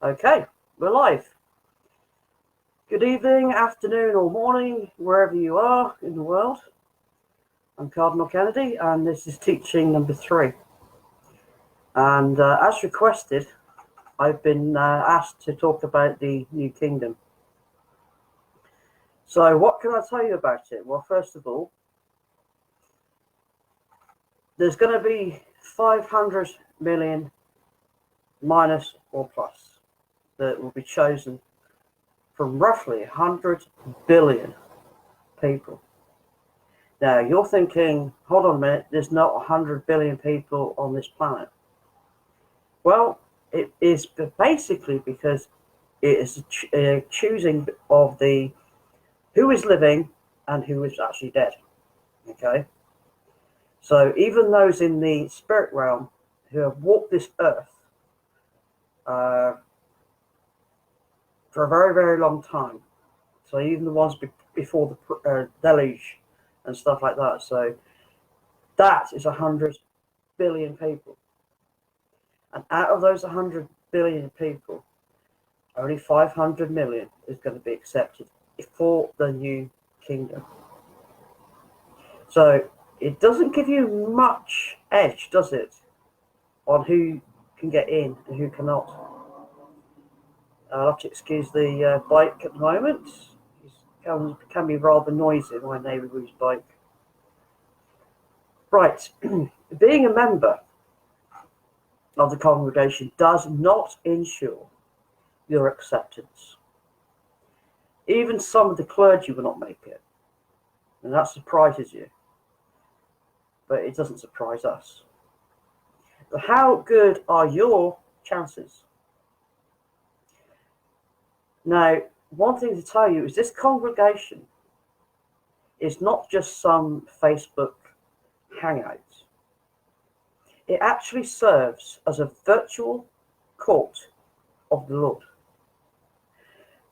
Okay, we're live. Good evening, afternoon, or morning, wherever you are in the world. I'm Cardinal Kennedy, and this is teaching number 3. And as requested, I've been asked to talk about the New Kingdom. So what can I tell you about it? Well, first of all, there's going to be 500 million minus or plus that will be chosen from roughly 100 billion people. Now, you're thinking, hold on a minute, there's not 100 billion people on this planet. Well, it is basically because it is a choosing of the who is living and who is actually dead. Okay? So even those in the spirit realm who have walked this earth for a very, very long time. So even the ones before the deluge and stuff like that. So that is 100 billion people. And out of those 100 billion people, only 500 million is going to be accepted for the New Kingdom. So it doesn't give you much edge, does it, on who can get in and who cannot. I'll have to excuse the bike at the moment. It can be rather noisy, my neighbour's bike. Right, being a member of the congregation does not ensure your acceptance. Even some of the clergy will not make it, and that surprises you, but it doesn't surprise us. But how good are your chances? Now, one thing to tell you is this congregation is not just some Facebook hangout. It actually serves as a virtual court of the Lord.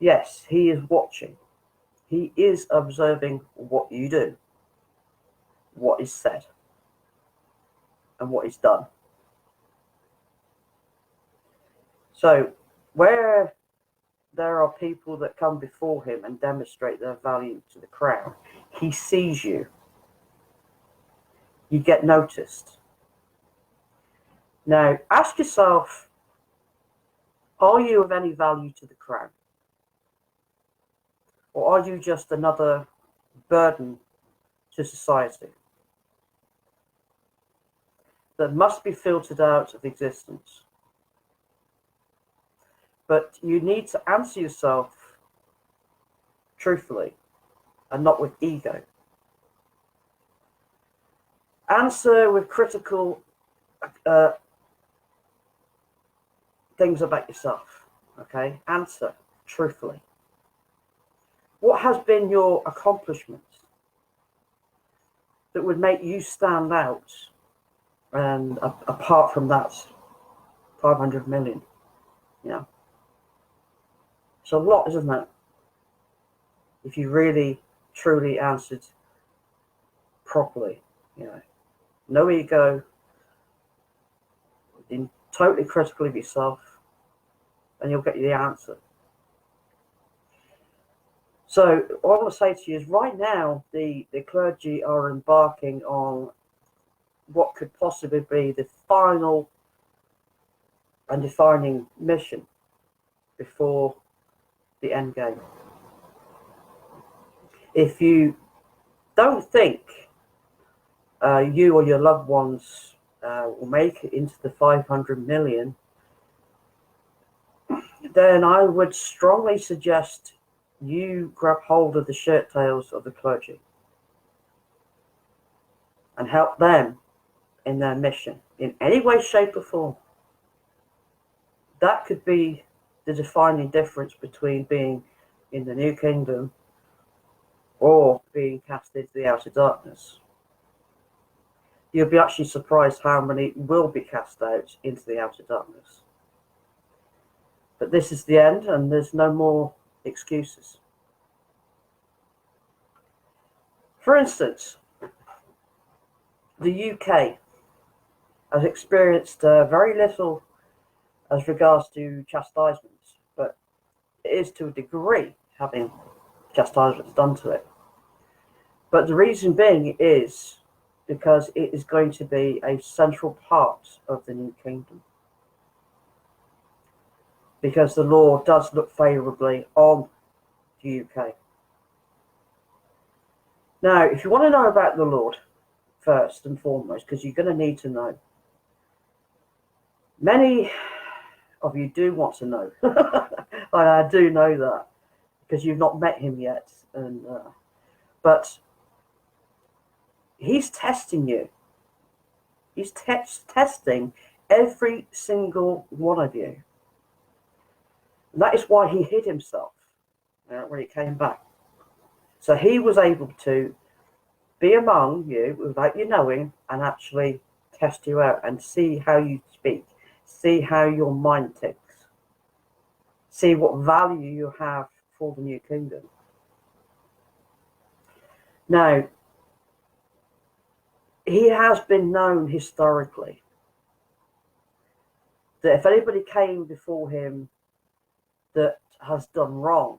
Yes, he is watching. He is observing what you do, what is said, and what is done. So, where there are people that come before him and demonstrate their value to the crown, he sees you. You get noticed. Now, ask yourself, are you of any value to the crown? Or are you just another burden to society that must be filtered out of existence? But you need to answer yourself truthfully and not with ego. Answer with critical things about yourself, okay? Answer truthfully. What has been your accomplishment that would make you stand out and apart from that 500 million? Yeah. It's a lot, isn't it? If you really, truly answered properly, no ego, being totally critical of yourself, and you'll get the answer. So what I want to say to you is right now, the clergy are embarking on what could possibly be the final and defining mission before the end game. If you don't think you or your loved ones will make it into the 500 million, then I would strongly suggest you grab hold of the shirt tails of the clergy and help them in their mission in any way, shape, or form. That could be the defining difference between being in the New Kingdom or being cast into the outer darkness. You'll be actually surprised how many will be cast out into the outer darkness. But this is the end, and there's no more excuses. For instance, the UK has experienced very little as regards to chastisements, but it is to a degree having chastisements done to it. But the reason being is because it is going to be a central part of the new kingdom. Because the Lord does look favourably on the UK. Now, if you want to know about the Lord, first and foremost, because you're going to need to know, many of you do want to know, and I do know that, because you've not met him yet, but he's testing you. He's testing every single one of you. And that is why he hid himself when he came back. So he was able to be among you without you knowing and actually test you out and see how you speak, see how your mind ticks, see what value you have for the new kingdom. Now, he has been known historically that if anybody came before him that has done wrong,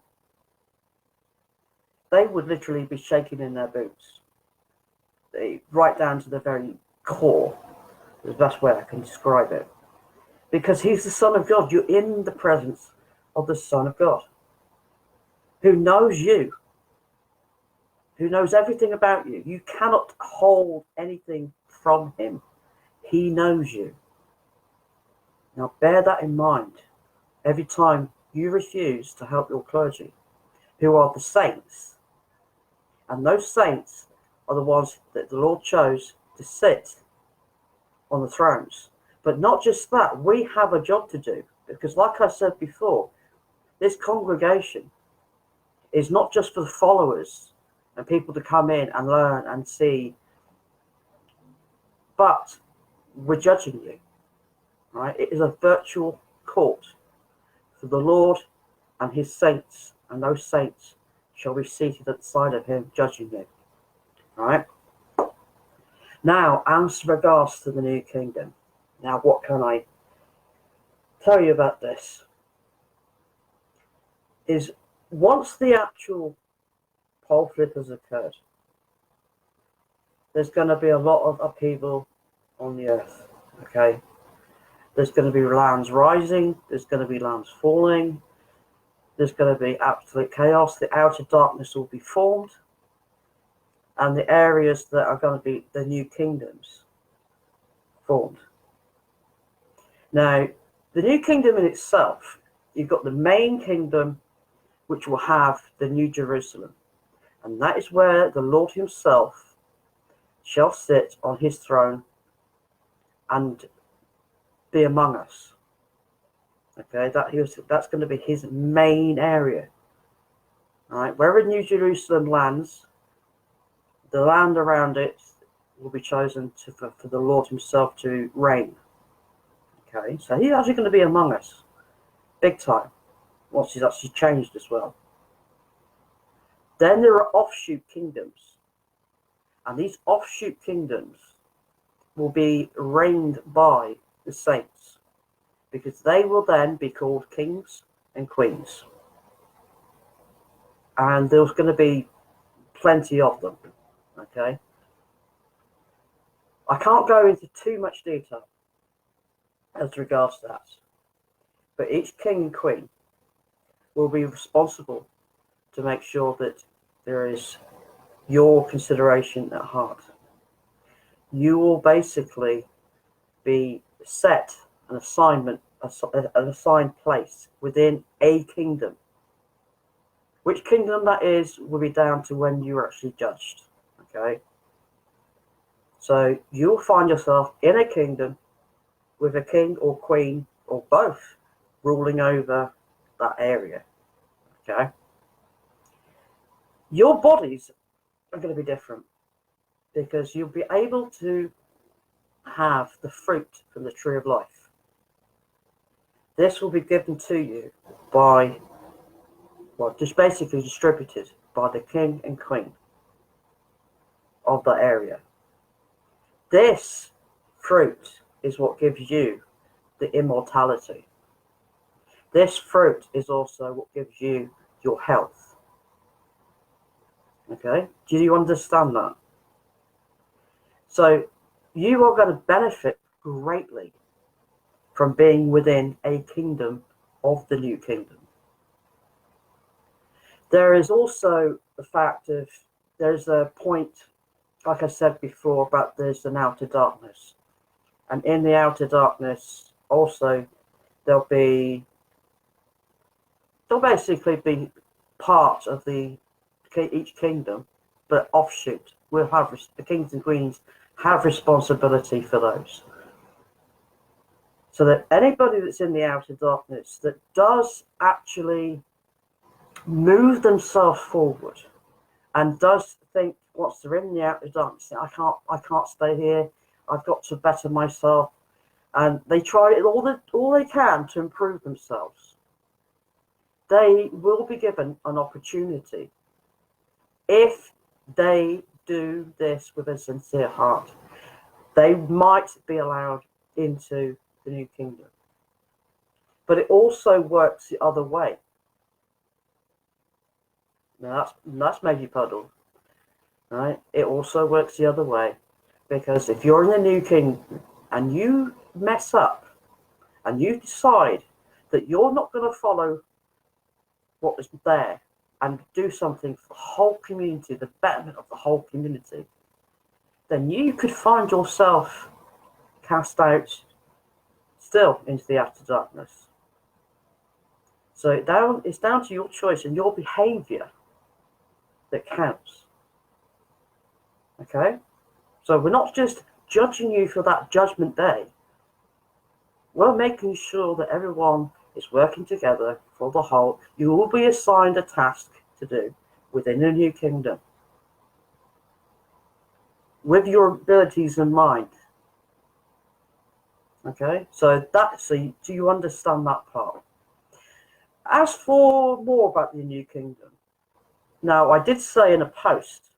they would literally be shaking in their boots. Right down to the very core, is the best way I can describe it. Because he's the Son of God. You're in the presence of the Son of God, who knows you, who knows everything about you. You cannot hold anything from him. He knows you. Now bear that in mind every time you refuse to help your clergy, who are the saints. And those saints are the ones that the Lord chose to sit on the thrones. But not just that, we have a job to do. Because like I said before, this congregation is not just for the followers and people to come in and learn and see, but we're judging you. Right? It is a virtual court for the Lord and his saints, and those saints shall be seated at the side of him, judging you. Right? Now, as regards to the new kingdom, now what can I tell you about this? Is once the actual pole flip has occurred, there's going to be a lot of upheaval on the earth. Okay? There's going to be lands rising, there's going to be lands falling, there's going to be absolute chaos, the outer darkness will be formed, and the areas that are going to be the new kingdoms formed. Now, the new kingdom in itself, you've got the main kingdom, which will have the New Jerusalem. And that is where the Lord himself shall sit on his throne and be among us. Okay, that's going to be his main area. All right, wherever New Jerusalem lands, the land around it will be chosen for the Lord himself to reign. Okay, so he's actually going to be among us, big time, once he's actually changed as well. Then there are offshoot kingdoms, and these offshoot kingdoms will be reigned by the saints, because they will then be called kings and queens. And there's going to be plenty of them. Okay, I can't go into too much detail as regards to that, but each king and queen will be responsible to make sure that there is your consideration at heart. You will basically be set an assignment, an assigned place within a kingdom. Which kingdom that is will be down to when you're actually judged. Okay, so you'll find yourself in a kingdom with a king or queen or both ruling over that area. Okay, your bodies are going to be different because you'll be able to have the fruit from the tree of life. This will be given to you by, well, just basically distributed by the king and queen of that area. This fruit is what gives you the immortality. This fruit is also what gives you your health. Okay? Do you understand that? So you are going to benefit greatly from being within a kingdom of the new kingdom. There is also the fact of, there's a point, like I said before, about there's an outer darkness. And in the outer darkness also there'll basically be part of each kingdom, but offshoot. We'll have the kings and queens have responsibility for those. So that anybody that's in the outer darkness that does actually move themselves forward and does think, once they're in the outer darkness, I can't stay here. I've got to better myself, and they try all they can to improve themselves. They will be given an opportunity if they do this with a sincere heart. They might be allowed into the new kingdom, but it also works the other way. Now that's made you puddle, right? It also works the other way, because if you're in the new kingdom and you mess up and you decide that you're not going to follow what was there and do something for the whole community, the betterment of the whole community, then you could find yourself cast out still into the outer darkness. So it's down to your choice and your behavior that counts. Okay? So we're not just judging you for that judgment day. We're making sure that everyone is working together for the whole. You will be assigned a task to do within the new kingdom, with your abilities in mind. Okay? So do you understand that part? As for more about the new kingdom, now I did say in a post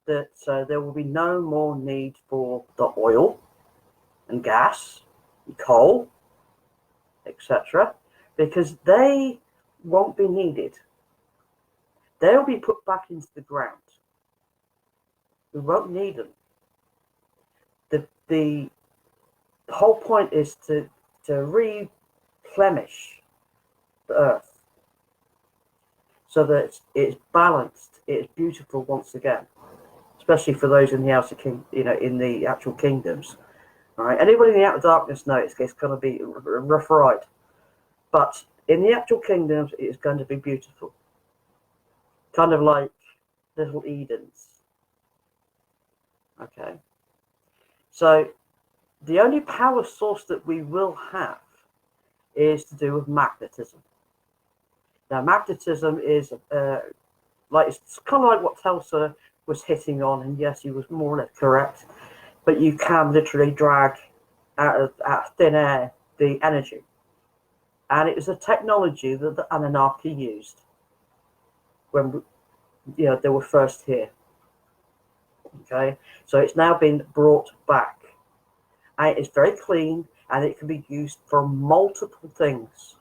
that there will be no more need for the oil and gas and coal, etc., because they won't be needed. They'll be put back into the ground. We won't need them. The whole point is to replenish the earth so that it's balanced, it's beautiful once again, especially for those in the outer in the actual kingdoms. All right, anybody in the outer darkness knows it's going to be a rough ride, but in the actual kingdoms, it's going to be beautiful, kind of like little Edens. Okay, so the only power source that we will have is to do with magnetism. Now, magnetism is it's kind of like what Tesla was hitting on, and yes, he was more or less correct. But you can literally drag out of thin air the energy, and it was a technology that the Anunnaki used when they were first here. Okay, so it's now been brought back, and it's very clean, and it can be used for multiple things,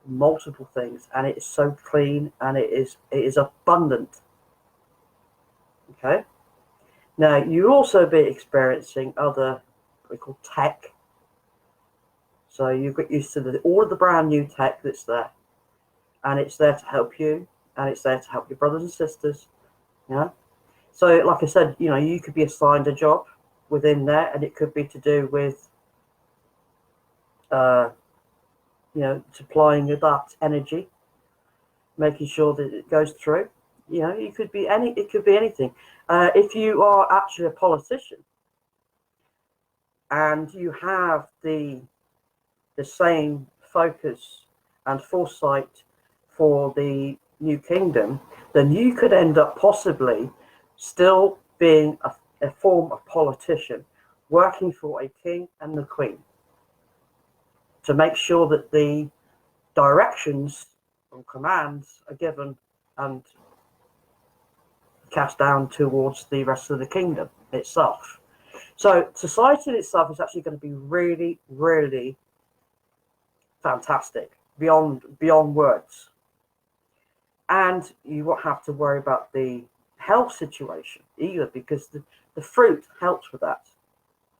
and it is so clean, and it is abundant. Okay. Now, you'll also be experiencing other, what we call tech. So you get used to all of the brand new tech that's there. And it's there to help you. And it's there to help your brothers and sisters. Yeah. So, like I said, you could be assigned a job within there. And it could be to do with, supplying that energy. Making sure that it goes through. It could be anything. If you are actually a politician and you have the same focus and foresight for the new kingdom, then you could end up possibly still being a form of politician, working for a king and the queen to make sure that the directions and commands are given and cast down towards the rest of the kingdom itself. So society in itself is actually going to be really, really fantastic. beyond words. And you won't have to worry about the health situation either, because the fruit helps with that.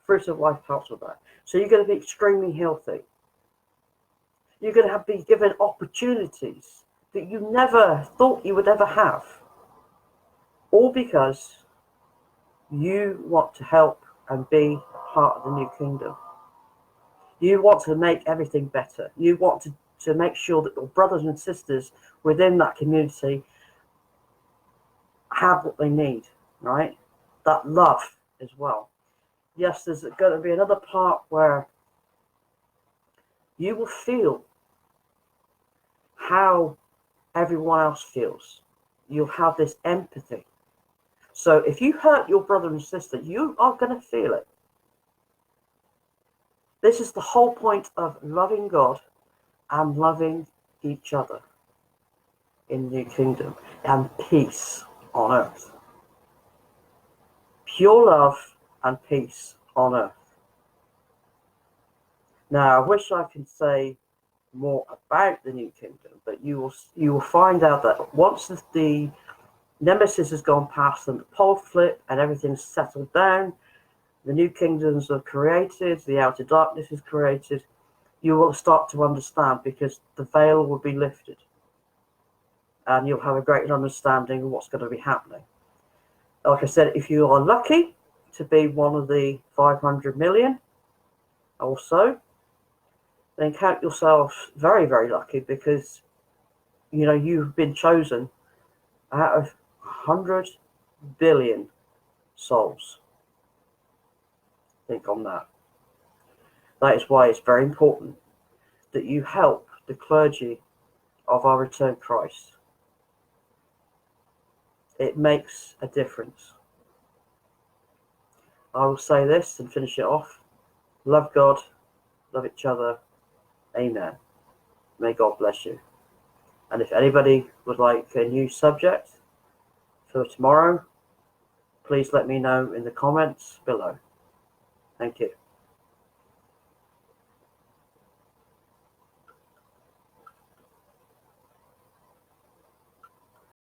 Fruit of life helps with that. So you're going to be extremely healthy. You're going to be given opportunities that you never thought you would ever have. All because you want to help and be part of the new kingdom. You want to make everything better. You want to make sure that your brothers and sisters within that community have what they need, right? That love as well. Yes, there's going to be another part where you will feel how everyone else feels. You'll have this empathy. So if you hurt your brother and sister, you are going to feel it. This is the whole point of loving God and loving each other in the new kingdom, and peace on earth. Pure love and peace on earth. Now, I wish I could say more about the new kingdom, but you will find out that once the nemesis has gone past and the pole flip and everything's settled down, the new kingdoms are created, the outer darkness is created, you will start to understand, because the veil will be lifted and you'll have a greater understanding of what's going to be happening. Like I said, if you are lucky to be one of the 500 million or so, then count yourself very, very lucky, because you've been chosen out of 100 billion souls. Think on that. That is why it's very important that you help the clergy of our returned Christ. It makes a difference. I will say this and finish it off. Love God, love each other. Amen. May God bless you. And if anybody would like a new subject for tomorrow, please let me know in the comments below. Thank you.